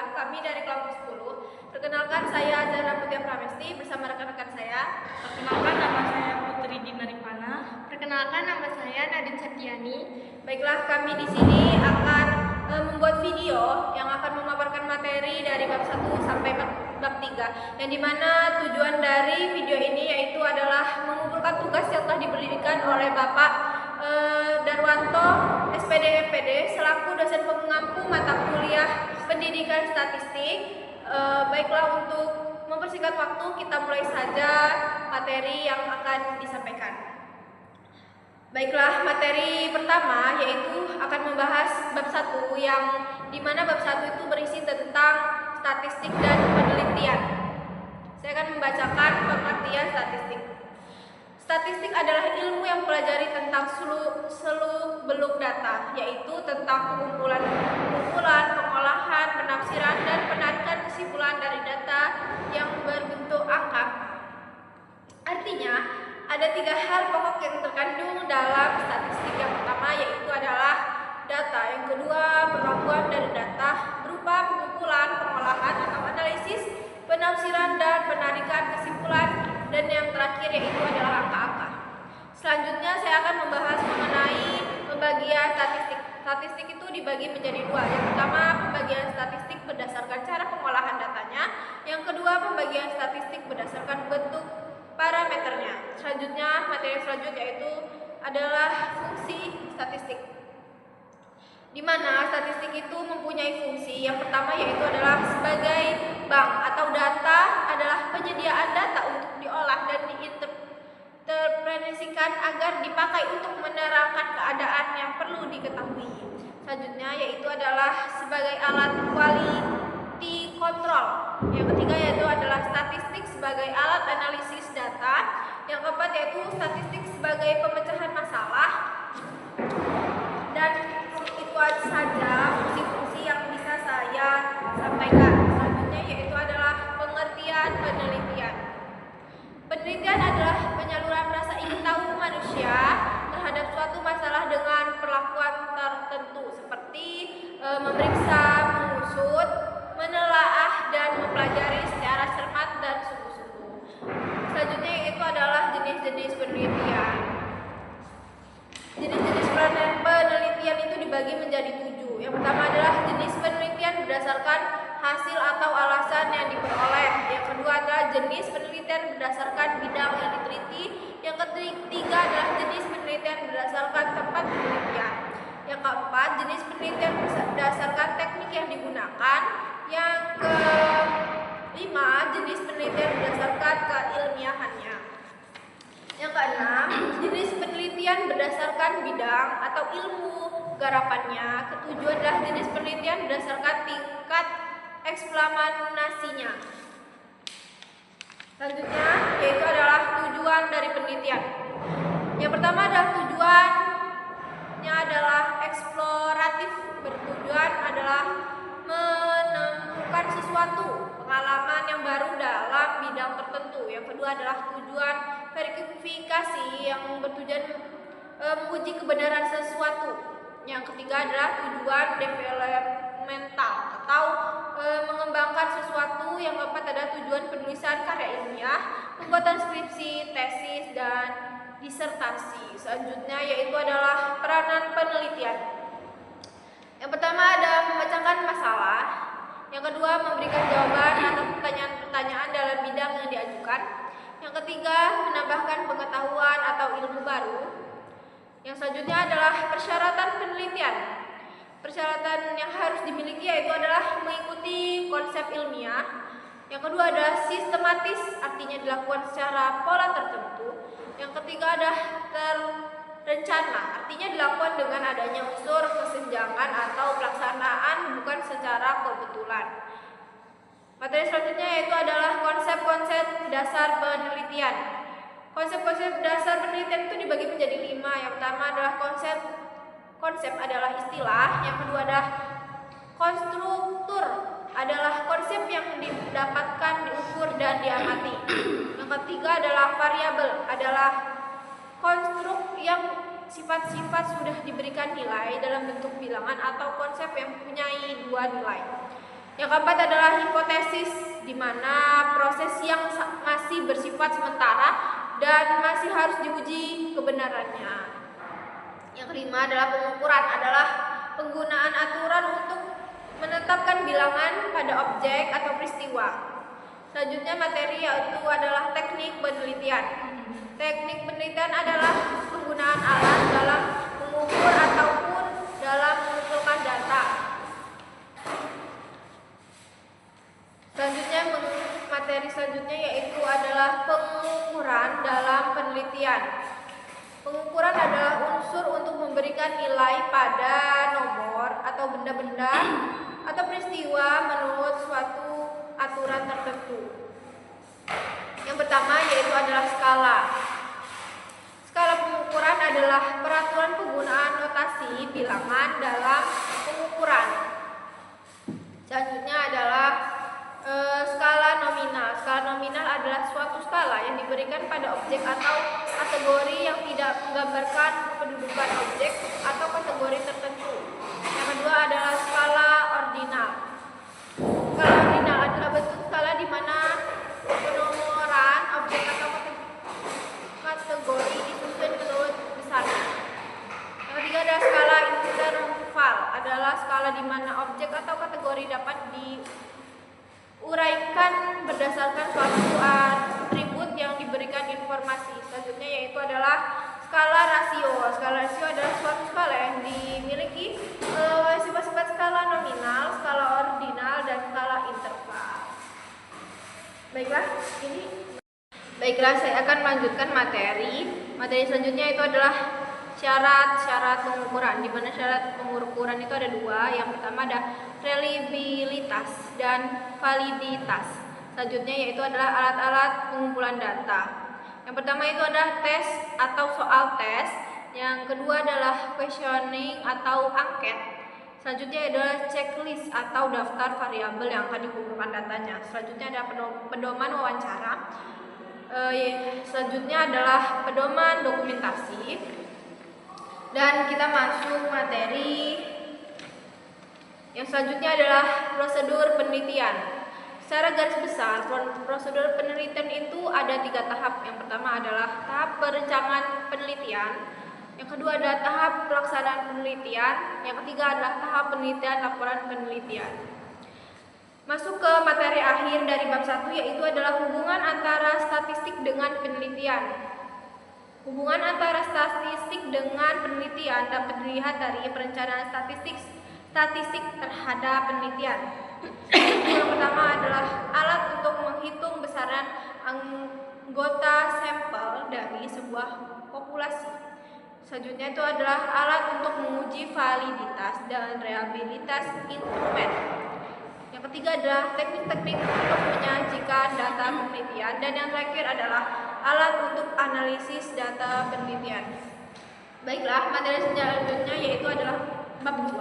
baiklah, kami dari kelompok 10. Perkenalkan, saya Zara Mutia Pramesti bersama rekan-rekan saya. Perkenalkan, nama saya Putri Dina Rifana. Perkenalkan, nama saya Nadine Septiani. Baiklah, kami di sini akan membuat video yang akan memaparkan materi dari bab 1 sampai bab 3, yang dimana tujuan dari video ini yaitu adalah mengumpulkan tugas yang telah diberikan oleh Bapak Darwanto SPD MPD selaku dosen pengampu mata kuliah pendidikan statistik. Baiklah, untuk mempersingkat waktu kita mulai saja materi yang akan disampaikan. Baiklah, materi pertama yaitu akan membahas bab 1, yang dimana bab 1 itu berisi tentang statistik dan penelitian. Saya akan membacakan pengertian statistik. Statistik adalah ilmu yang mempelajari tentang seluk-beluk data, yaitu tentang pengumpulan, pengolahan, penafsiran, dan penarikan kesimpulan dari data yang berbentuk angka. Artinya, ada 3 hal pokok yang terkandung dalam statistik. Yang pertama yaitu adalah data, yang kedua perlakuan dari data berupa pengumpulan, pengolahan atau analisis, penafsiran, dan penarikan kesimpulan, dan yang terakhir yaitu adalah angka-angka. Selanjutnya saya akan membahas mengenai pembagian statistik. Statistik itu dibagi menjadi 2. Yang pertama, pembagian statistik berdasarkan cara pengolahan datanya. Yang kedua, pembagian statistik berdasarkan bentuk parameternya. Selanjutnya, materi selanjutnya yaitu adalah fungsi statistik, di mana statistik itu mempunyai fungsi. Yang pertama yaitu adalah sebagai bank atau data adalah penyediaan data untuk diolah dan diinterpretasikan agar dipakai untuk menerangkan keadaan yang perlu diketahui. Selanjutnya yaitu adalah sebagai alat quality control. Yang ketiga yaitu adalah statistik sebagai alat analisis data. Yang keempat yaitu statistik sebagai pemecahan masalah. Dan itu saja fungsi-fungsi yang bisa saya sampaikan. Selanjutnya yaitu adalah pengertian penelitian. Penelitian adalah penyaluran rasa ingin tahu manusia terhadap suatu masalah dengan perlakuan tertentu, seperti memeriksa, mengusut, menelaah, dan mempelajari secara cermat dan sungguh-sungguh. Selanjutnya yaitu adalah jenis-jenis penelitian. Jenis-jenis penelitian itu dibagi menjadi 7. Yang pertama adalah jenis penelitian berdasarkan hasil atau alasan yang diperoleh. Yang kedua adalah jenis penelitian berdasarkan bidang yang diteliti. Yang ketiga adalah jenis penelitian berdasarkan tempat penelitian. Yang keempat, jenis penelitian berdasarkan teknik yang digunakan. Yang kelima, jenis penelitian berdasarkan keilmiahannya. Yang keenam, jenis penelitian berdasarkan bidang atau ilmu garapannya. Ketujuh adalah jenis penelitian berdasarkan tingkat eksploitasinya. Selanjutnya yaitu adalah tujuan dari penelitian. Yang pertama adalah tujuannya adalah eksploratif, bertujuan adalah menemukan sesuatu, pengalaman yang baru dalam bidang tertentu. Yang kedua adalah tujuan verifikasi, yang bertujuan menguji kebenaran sesuatu. Yang ketiga adalah tujuan developmental atau mengembangkan sesuatu. Yang keempat adalah tujuan penulisan karya ilmiah, pembuatan skripsi, tesis, dan disertasi. Selanjutnya yaitu adalah peranan penelitian. Yang pertama ada memecahkan masalah. Yang kedua memberikan jawaban atas pertanyaan-pertanyaan dalam bidang yang diajukan. Yang ketiga menambahkan pengetahuan atau ilmu baru. Yang selanjutnya adalah persyaratan penelitian. Persyaratan yang harus dimiliki yaitu adalah mengikuti konsep ilmiah. Yang kedua adalah sistematis, artinya dilakukan secara pola tertentu. Yang ketiga adalah terencana, artinya dilakukan dengan adanya unsur kesenjangan atau pelaksanaan bukan secara kebetulan. Materi selanjutnya yaitu adalah konsep-konsep dasar penelitian. Konsep-konsep dasar penelitian itu dibagi menjadi 5. Yang pertama adalah konsep adalah istilah. Yang kedua adalah konstruktur, adalah konsep yang didapatkan, diukur, dan diamati. Yang ketiga adalah variabel, adalah konstruk yang sifat-sifat sudah diberikan nilai dalam bentuk bilangan atau konsep yang mempunyai 2 nilai. Yang keempat adalah hipotesis, di mana proses yang masih bersifat sementara dan masih harus diuji kebenarannya. Yang kelima adalah pengukuran, adalah penggunaan aturan untuk menetapkan bilangan pada objek atau peristiwa. Selanjutnya materi yaitu adalah teknik penelitian. Teknik penelitian adalah penggunaan alat dalam mengukur ataupun dalam mengumpulkan data. Selanjutnya materi selanjutnya yaitu adalah pengukuran dalam penelitian. Pengukuran adalah unsur untuk memberikan nilai pada nomor atau benda-benda atau peristiwa menurut suatu aturan tertentu. Yang pertama yaitu adalah skala. Skala pengukuran adalah peraturan penggunaan notasi bilangan dalam pengukuran. Selanjutnya adalah skala nominal. Skala nominal adalah suatu skala yang diberikan pada objek atau kategori yang tidak menggambarkan kedudukan objek atau kategori tertentu. Yang kedua adalah skala ordinal. Skala ordinal adalah bentuk skala di mana penomoran objek atau kategori disusun menurut besarnya. Yang ketiga adalah skala interval, adalah skala di mana objek atau kategori dapat diuraikan berdasarkan suatu atribut yang diberikan informasi. Selanjutnya yaitu adalah skala rasio. Skala rasio adalah suatu skala yang dimiliki sifat-sifat skala nominal, skala ordinal, dan skala interval. Baiklah, saya akan melanjutkan materi. Materi selanjutnya itu adalah syarat-syarat pengukuran, di mana syarat pengukuran itu ada dua. Yang pertama ada reliabilitas dan validitas. Selanjutnya yaitu adalah alat-alat pengumpulan data. Yang pertama itu adalah tes atau soal tes. Yang kedua adalah questioning atau angket. Selanjutnya adalah checklist atau daftar variabel yang akan dikumpulkan datanya. Selanjutnya ada pedoman wawancara. Selanjutnya adalah pedoman dokumentasi. Dan kita masuk materi yang selanjutnya adalah prosedur penelitian. Secara garis besar, prosedur penelitian itu ada 3 tahap. Yang pertama adalah tahap perencanaan penelitian. Yang kedua adalah tahap pelaksanaan penelitian. Yang ketiga adalah tahap penelitian laporan penelitian. Masuk ke materi akhir dari bab 1 yaitu adalah hubungan antara statistik dengan penelitian. Hubungan antara statistik dengan penelitian dapat dilihat dari perencanaan statistik terhadap penelitian. Yang pertama adalah alat untuk menghitung besaran anggota sampel dari sebuah populasi. Selanjutnya itu adalah alat untuk menguji validitas dan reliabilitas instrumen. Yang ketiga adalah teknik-teknik untuk menyajikan data penelitian, dan yang terakhir adalah alat untuk analisis data penelitian. Baiklah, materi selanjutnya yaitu adalah bab 2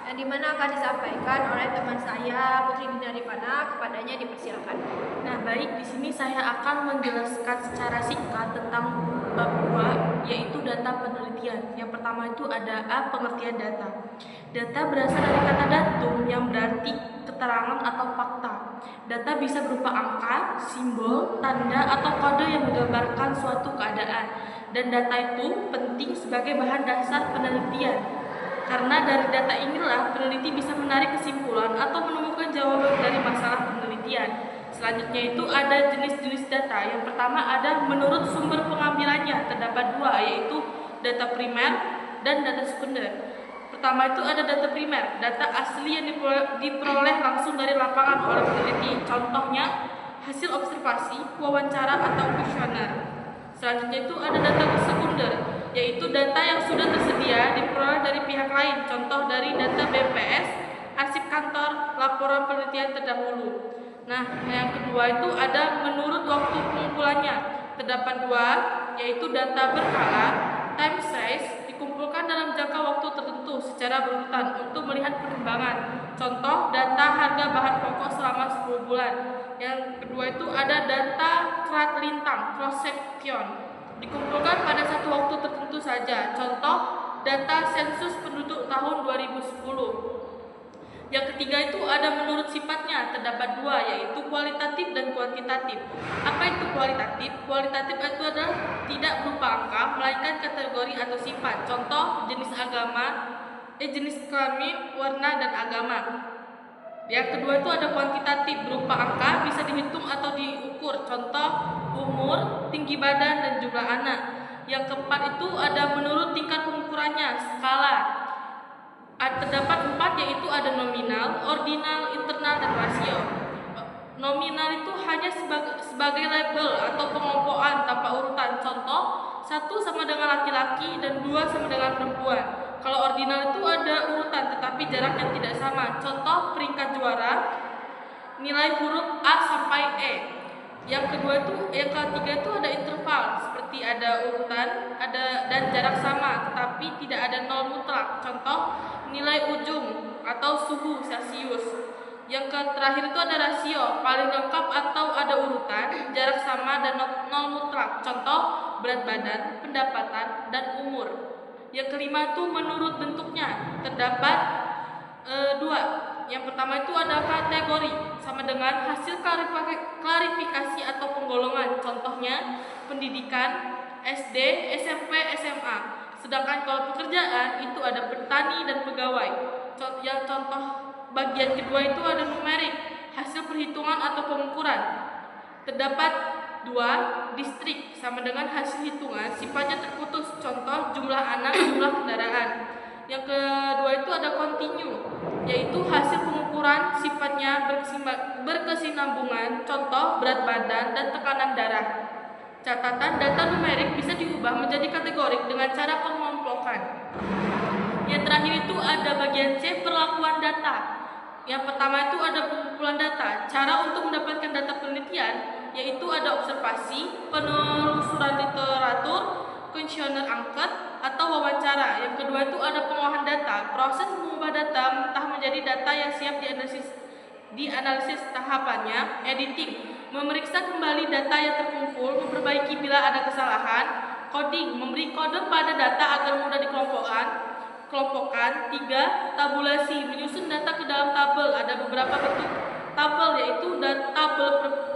yang dimana akan disampaikan oleh teman saya Putri Dinaripana. Kepadanya dipersilakan. Nah, baik, di sini saya akan menjelaskan secara singkat tentang bab 2 yaitu data penelitian. Yang pertama itu ada A, pengertian data. Data berasal dari kata datum yang berarti keterangan atau fakta. Data bisa berupa angka, simbol, tanda, atau kode yang menggambarkan suatu keadaan. Dan data itu penting sebagai bahan dasar penelitian. Karena dari data inilah peneliti bisa menarik kesimpulan atau menemukan jawaban dari masalah penelitian. Selanjutnya itu ada jenis-jenis data. Yang pertama ada menurut sumber pengambilannya, terdapat 2 yaitu data primer dan data sekunder. Pertama itu ada data primer, data asli yang diperoleh langsung dari lapangan oleh peneliti. Contohnya hasil observasi, wawancara, atau kuesioner. Selanjutnya itu ada data sekunder, yaitu data yang sudah tersedia diperoleh dari pihak lain. Contoh dari data BPS, arsip kantor, laporan penelitian terdahulu. Nah, yang kedua itu ada menurut waktu pengumpulannya. Terdapat 2, yaitu data berkala, time series, dikumpulkan dalam jangka waktu tertentu secara berurutan untuk melihat perkembangan. Contoh data harga bahan pokok selama 10 bulan. Yang kedua itu ada data krat lintang, cross section, dikumpulkan pada satu waktu tertentu saja. Contoh data sensus penduduk tahun 2010. Yang ketiga ketiga itu ada menurut sifatnya, terdapat dua, yaitu kualitatif dan kuantitatif. Apa itu kualitatif? Kualitatif itu adalah tidak berupa angka, melainkan kategori atau sifat. Contoh, jenis kelamin, warna, dan agama. Yang kedua itu ada kuantitatif, berupa angka, bisa dihitung atau diukur. Contoh, umur, tinggi badan, dan jumlah anak. Yang keempat itu ada menurut tingkat pengukurannya, skala. Terdapat 4, yaitu ada nominal, ordinal, internal, dan rasio. Nominal itu hanya sebagai label atau pengelompokan tanpa urutan. Contoh, 1 sama dengan laki-laki dan 2 sama dengan perempuan. Kalau ordinal itu ada urutan tetapi jarak yang tidak sama. Contoh, peringkat juara, nilai huruf A sampai E. Yang ketiga itu ada interval, seperti ada urutan, dan jarak sama, tetapi tidak ada nol mutlak. Contoh, nilai ujung atau suhu Celcius. Yang terakhir itu ada rasio, paling lengkap atau ada urutan, jarak sama, dan nol mutlak. Contoh, berat badan, pendapatan, dan umur. Yang kelima itu menurut bentuknya, terdapat 2. Yang pertama itu ada kategori, sama dengan hasil klarifikasi atau penggolongan. Contohnya pendidikan, SD, SMP, SMA. Sedangkan kalau pekerjaan itu ada petani dan pegawai. Yang contoh bagian kedua itu ada numerik, hasil perhitungan atau pengukuran. Terdapat 2. Distrik, sama dengan hasil hitungan, sifatnya terputus. Contoh, jumlah anak, jumlah kendaraan. Yang kedua itu ada kontinu, yaitu hasil pengukuran, sifatnya berkesinambungan. Contoh, berat badan dan tekanan darah. Catatan, data numerik bisa diubah menjadi kategorik dengan cara pengelompokan. Yang terakhir itu ada bagian C, perlakuan data. Yang pertama itu ada pengumpulan data. Cara untuk mendapatkan data penelitian yaitu ada observasi, penelusuran literatur, kuesioner angket, atau wawancara. Yang kedua itu ada pengolahan data, proses mengubah data mentah menjadi data yang siap dianalisis tahapannya, editing, memeriksa kembali data yang terkumpul, memperbaiki bila ada kesalahan, coding, memberi kode pada data agar mudah dikelompokkan. 3. Tabulasi, menyusun data ke dalam tabel. Ada beberapa bentuk tabel, yaitu tabel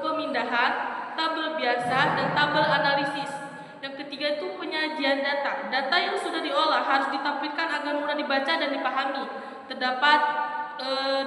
pemindahan, tabel biasa, dan tabel analisis. Yang ketiga itu penyajian data. Data yang sudah diolah harus ditampilkan agar mudah dibaca dan dipahami. Terdapat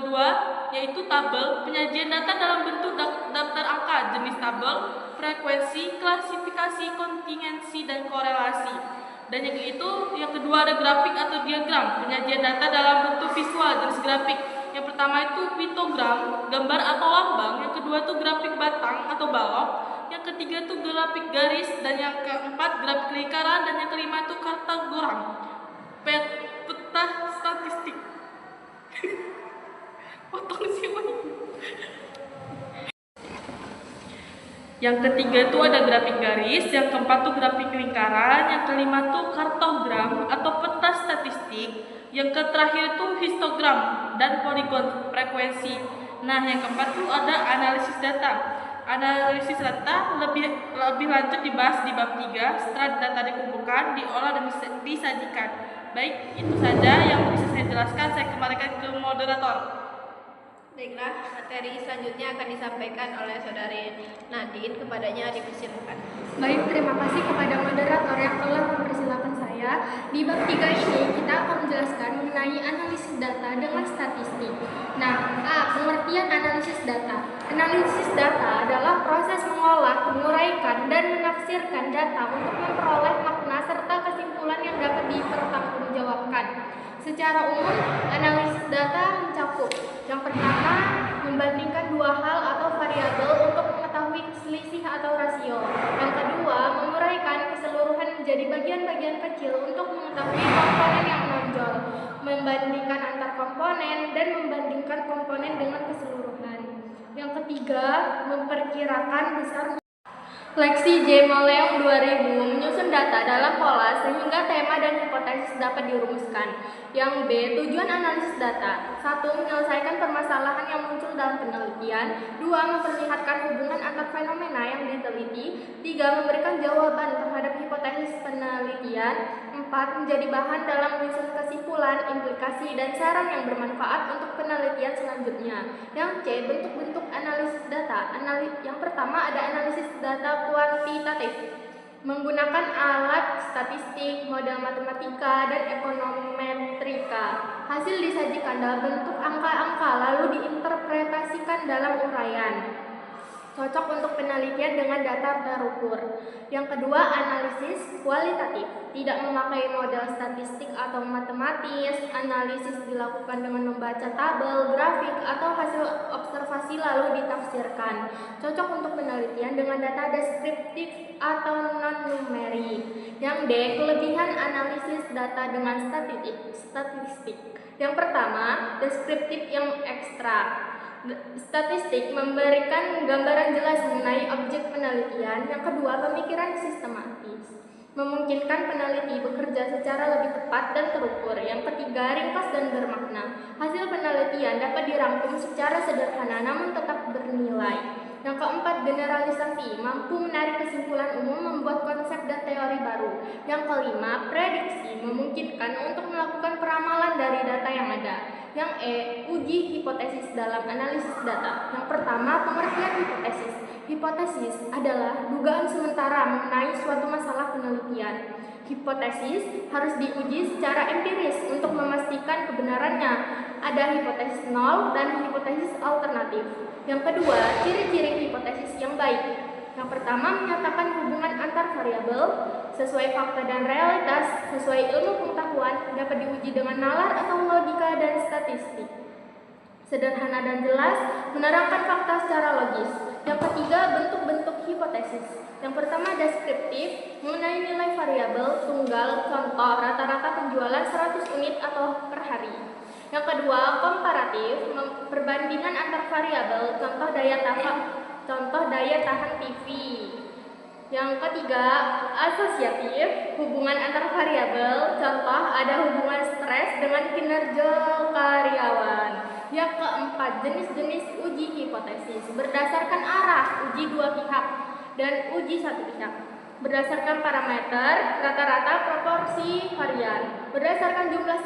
2, yaitu tabel, penyajian data dalam bentuk daftar angka, jenis tabel, frekuensi, klasifikasi, kontingensi, dan korelasi. Dan yang kedua ada grafik atau diagram, penyajian data dalam bentuk visual, jenis grafik. Yang pertama itu piktogram, gambar atau lambang. Yang kedua itu grafik batang atau balok. Yang ketiga itu grafik garis, dan yang keempat grafik lingkaran, dan yang kelima itu kartogram, peta statistik. Potong sih. Yang ketiga itu ada grafik garis, yang keempat itu grafik lingkaran, yang kelima itu kartogram atau peta statistik, yang terakhir itu histogram dan poligon frekuensi. Nah, yang keempat itu ada analisis data. Analisis data lebih lanjut dibahas di bab 3. Setelah data dikumpulkan, diolah, dan disajikan. Baik, itu saja yang bisa saya jelaskan. Saya kembalikan ke moderator. Baiklah, materi selanjutnya akan disampaikan oleh saudari Nadine. Kepadanya dipersilakan. Baik, terima kasih kepada moderator yang telah mempersilahkan saya. Di bab 3 ini kita akan menjelaskan mengenai analisis data dengan statistik. Nah, A. Pengertian analisis data. Analisis data adalah proses mengolah, menguraikan, dan menafsirkan data untuk memperoleh makna serta kesimpulan yang dapat dipertanggungjawabkan. Secara umum, analisis data mencakup: yang pertama, membandingkan dua hal atau variabel untuk mengetahui selisih atau rasio. Yang kedua, menguraikan keseluruhan menjadi bagian-bagian kecil untuk mengetahui komponen yang menonjol, membandingkan antar komponen, dan membandingkan komponen dengan keseluruhan. Yang ketiga, memperkirakan besar. Leksi J. Moleong 2000 menyusun data dalam pola sehingga tema dan hipotesis dapat dirumuskan. Yang B. Tujuan analisis data. 1. Menyelesaikan permasalahan yang muncul dalam penelitian. 2. Memperlihatkan hubungan antar fenomena yang diteliti. 3. Memberikan jawaban terhadap hipotesis penelitian. 4. Menjadi bahan dalam menyusun kesimpulan, implikasi, dan saran yang bermanfaat untuk penelitian selanjutnya. Yang C. Bentuk-bentuk analisis data. Yang pertama ada analisis data kuantitatif, menggunakan alat statistik, model matematika, dan ekonometrika. Hasil disajikan dalam bentuk angka-angka lalu diinterpretasikan dalam uraian. Cocok untuk penelitian dengan data terukur. Yang kedua, analisis kualitatif. Tidak memakai model statistik atau matematis. Analisis dilakukan dengan membaca tabel, grafik, atau hasil observasi lalu ditafsirkan. Cocok untuk penelitian dengan data deskriptif atau non-numerik. Yang D, kelebihan analisis data dengan statistik. Yang pertama, deskriptif yang ekstrak. Statistik memberikan gambaran jelas mengenai objek penelitian. Yang kedua, pemikiran sistematis, memungkinkan peneliti bekerja secara lebih tepat dan terukur. Yang ketiga, ringkas dan bermakna. Hasil penelitian dapat dirangkum secara sederhana namun tetap bernilai. Yang keempat, generalisasi, mampu menarik kesimpulan umum, membuat konsep dan teori baru. Yang kelima, prediksi, memungkinkan untuk melakukan peramalan dari data yang ada. Yang E, uji hipotesis dalam analisis data. Yang pertama, pengertian hipotesis. Hipotesis adalah dugaan sementara mengenai suatu masalah penelitian. Hipotesis harus diuji secara empiris untuk memastikan kebenarannya. Ada hipotesis nol dan hipotesis alternatif. Yang kedua, ciri-ciri hipotesis yang baik. Yang pertama, menyatakan hubungan antar variabel sesuai fakta dan realitas, sesuai ilmu pengetahuan, dapat diuji dengan nalar atau logika dan statistik. Sederhana dan jelas, menerangkan fakta secara logis. Yang ketiga, bentuk-bentuk hipotesis. Yang pertama, deskriptif, mengenai nilai variabel tunggal, contoh rata-rata penjualan 100 unit atau per hari. Yang kedua, komparatif, perbandingan antar variabel, contoh daya tahan TV. Yang ketiga, asosiatif, hubungan antar variabel, contoh ada hubungan stres dengan kinerja karyawan. Yang keempat, jenis-jenis uji hipotesis, berdasarkan arah, uji dua pihak, dan uji satu pihak. Berdasarkan parameter, rata-rata proporsi varian. Berdasarkan jumlah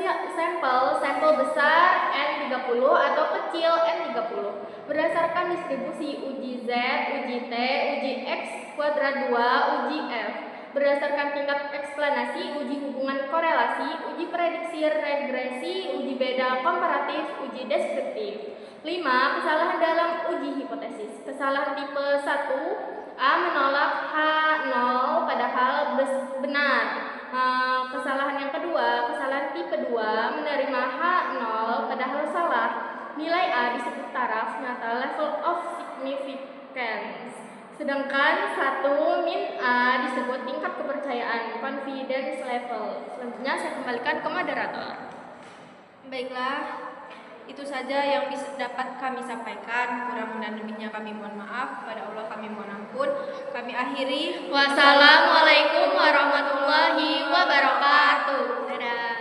sampel besar N30 atau kecil N30. Berdasarkan distribusi uji Z, uji T, uji X kuadrat 2, uji F. Berdasarkan tingkat eksplanasi, uji hubungan korelasi, uji prediksi regresi, uji beda komparatif, uji deskriptif. 5. Kesalahan dalam uji hipotesis. Kesalahan tipe 1, A menolak H0 padahal benar. Kesalahan yang kedua, kesalahan tipe 2, menerima H0 padahal salah. Nilai A disebut taraf nyata, level of significance. Sedangkan 1 min A disebut tingkat kepercayaan, confidence level. Selanjutnya saya kembalikan ke moderator. Baiklah, itu saja yang bisa dapat kami sampaikan. Kurang dan lebihnya kami mohon maaf. Pada Allah kami mohon ampun. Kami akhiri. Wassalamualaikum warahmatullahi wabarakatuh. Dadah.